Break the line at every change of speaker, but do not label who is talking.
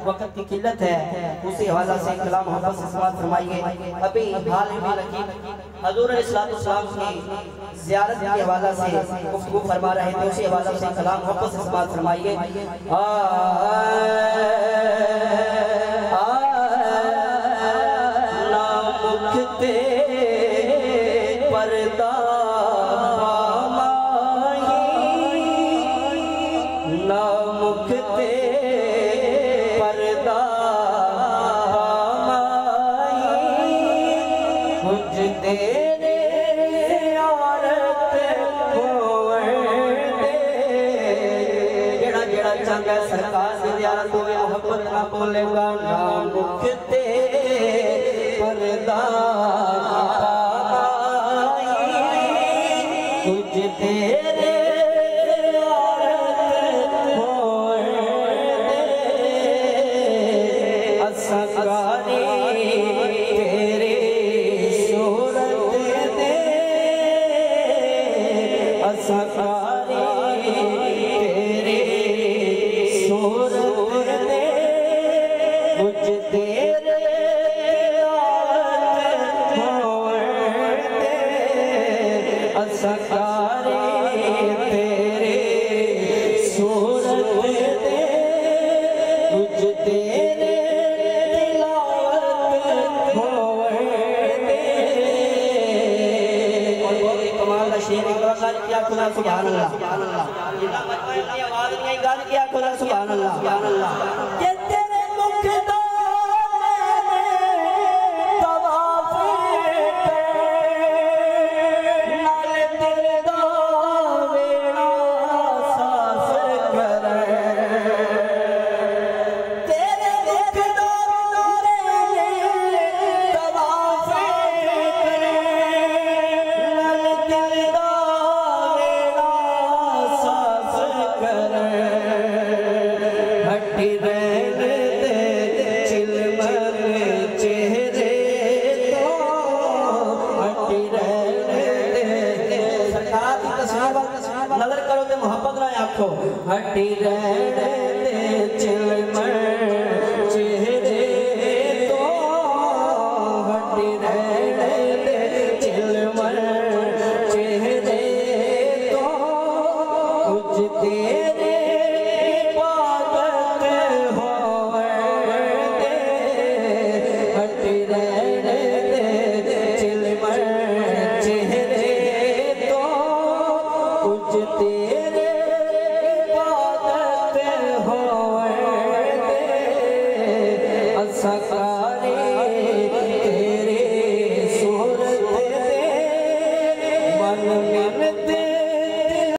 वक्त की किल्लत है, उसी हवाला से कलाम मोहब्बत से समाअत फरमाइए। अभी हाल ही में हजूर अलैहिस्सलाम की ज़ियारत के हवाला से गुफ्तगू फरमा रहे थे, उसी हवाला से कलाम मोहब्बत से समाअत फरमाइए। नामुखते पर्दा नामुखते पर्दा कुछ देर औरत जेड़ा जेड़ा चंगा सरकार से ज़ियारत होवे मोहब्बत ना बोलेगा। नामुखते पर्दा कुछ देर सुभान अल्लाह आवाज नहीं गाल किया खुदा सुभान अल्लाह। ये तेरे मुख दो तवाफ नाल दिल दा वेड़ा साफ करे। तेरे मुख दो तवाफ नाल दिल दा नजर करो ते मोहब्बत ना आखो हटी रहने चिलमर चेहरे तो हटी रहने चिलमर चेहरे तो कुछ देर